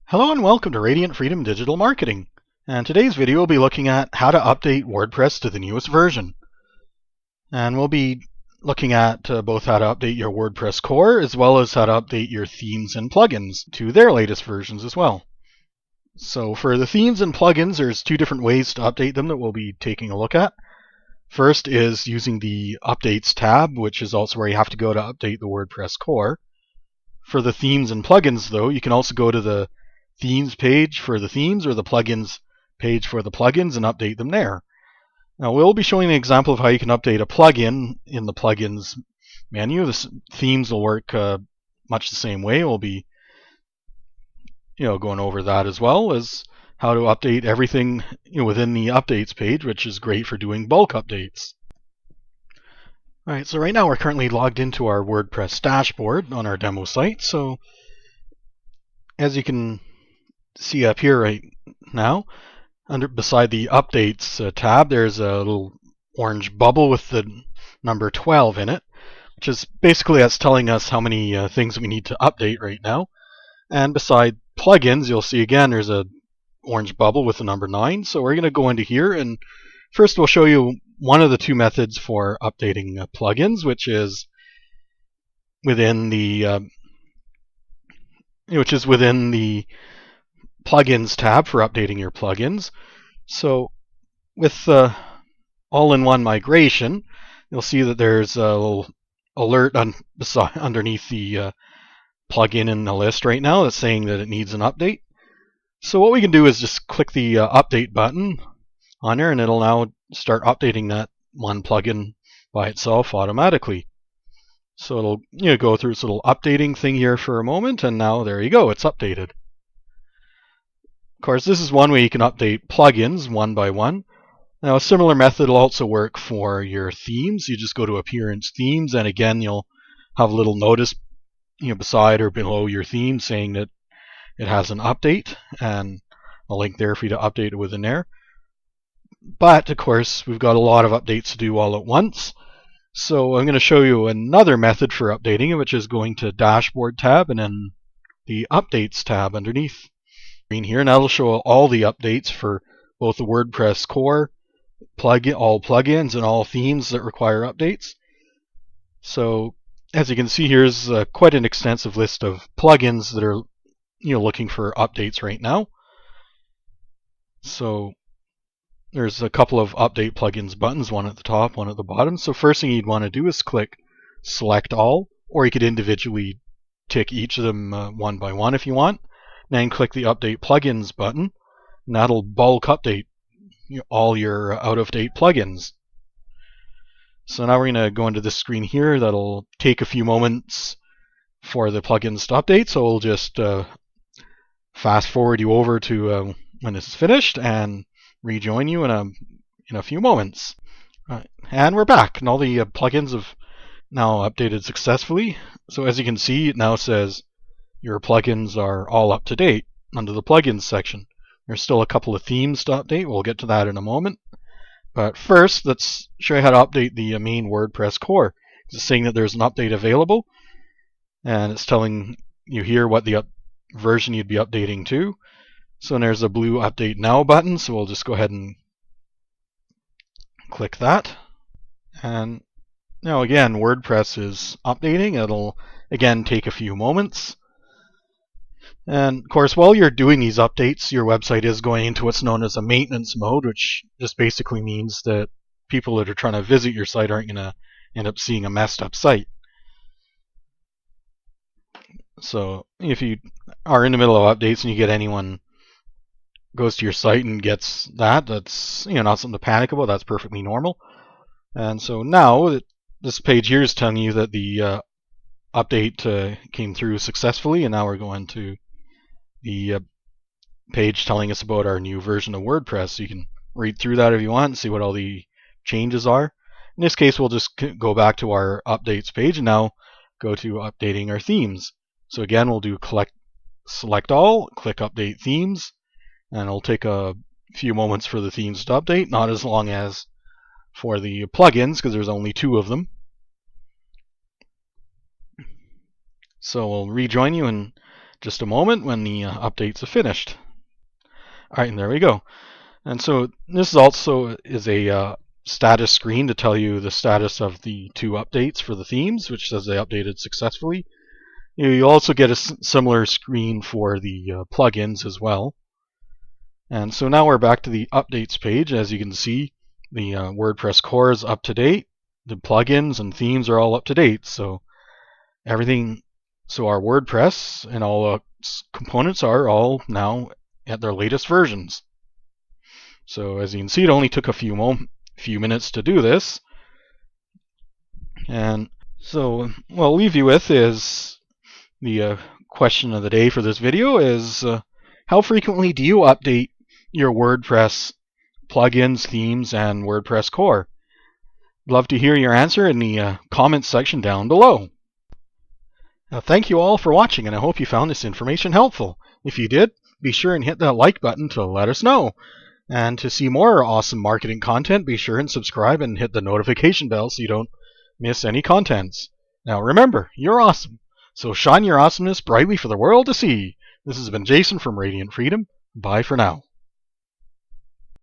Hello and welcome to Radiant Freedom Digital Marketing. And today's video will be looking at how to update WordPress to the newest version. And we'll be looking at both how to update your WordPress core as well as how to update your themes and plugins to their latest versions as well. So for the themes and plugins, there's two different ways to update them that we'll be taking a look at. First is using the Updates tab, which is also where you have to go to update the WordPress core. For the themes and plugins, though, you can also go to the themes page for the themes or the plugins page for the plugins and update them there. Now we'll be showing an example of how you can update a plugin in the plugins menu. The themes will work much the same way. We'll be going over that as well as how to update everything within the updates page, which is great for doing bulk updates. Alright, so right now we're currently logged into our WordPress dashboard on our demo site. So as you can see up here right now, beside the Updates tab, there's a little orange bubble with the number 12 in it, which is basically that's telling us how many things we need to update right now. And beside plugins, you'll see again there's a orange bubble with the number 9. So we're going to go into here, and first we'll show you one of the two methods for updating plugins, which is within the Plugins tab for updating your plugins. So with all-in-one migration, you'll see that there's a little alert underneath the plugin in the list right now that's saying that it needs an update. So what we can do is just click the update button on there, and it'll now start updating that one plugin by itself automatically. So it'll go through its little updating thing here for a moment, and now there you go, it's updated. Of course, this is one way you can update plugins one by one. Now, a similar method will also work for your themes. You just go to Appearance Themes, and again, you'll have a little notice beside or below your theme saying that it has an update, and a link there for you to update it within there. But, of course, we've got a lot of updates to do all at once. So I'm going to show you another method for updating it, which is going to Dashboard tab and then the Updates tab underneath here, and that'll show all the updates for both the WordPress core, all plugins, and all themes that require updates. So as you can see, here's quite an extensive list of plugins that are looking for updates right now. So there's a couple of update plugins buttons, one at the top, one at the bottom. So first thing you'd want to do is click Select All, or you could individually tick each of them one by one if you want. Then click the Update Plugins button, and that'll bulk update all your out-of-date plugins. So now we're going to go into this screen here. That'll take a few moments for the plugins to update, so we'll just fast forward you over to when this is finished and rejoin you in a few moments. And we're back, and all the plugins have now updated successfully. So as you can see, it now says your plugins are all up to date under the plugins section. There's still a couple of themes to update. We'll get to that in a moment. But first, let's show you how to update the main WordPress core. It's saying that there's an update available, and it's telling you here what the version you'd be updating to. So there's a blue Update Now button, so we'll just go ahead and click that. And now again, WordPress is updating. It'll again take a few moments. And of course, while you're doing these updates, your website is going into what's known as a maintenance mode, which just basically means that people that are trying to visit your site aren't going to end up seeing a messed up site. So if you are in the middle of updates and you get anyone goes to your site and gets that's not something to panic about. That's perfectly normal. And so now this page here is telling you that the update came through successfully, and now we're going to the page telling us about our new version of WordPress. So you can read through that if you want and see what all the changes are. In this case, we'll just go back to our updates page and now go to updating our themes. So again, we'll do select all, click update themes, and it'll take a few moments for the themes to update, not as long as for the plugins because there's only 2 of them. So we'll rejoin you in just a moment when the updates have finished. All right, and there we go. And so this is also a status screen to tell you the status of the 2 updates for the themes, which says they updated successfully. You also get a similar screen for the plugins as well. And so now we're back to the updates page. As you can see, the WordPress core is up to date. The plugins and themes are all up to date. So our WordPress and all components are all now at their latest versions. So as you can see, it only took a few minutes to do this. And so what I'll leave you with is the question of the day for this video is, how frequently do you update your WordPress plugins, themes, and WordPress core? I'd love to hear your answer in the comments section down below. Now, thank you all for watching, and I hope you found this information helpful. If you did, be sure and hit that like button to let us know. And to see more awesome marketing content, be sure and subscribe and hit the notification bell so you don't miss any contents. Now remember, you're awesome, so shine your awesomeness brightly for the world to see. This has been Jason from Radiant Freedom. Bye for now.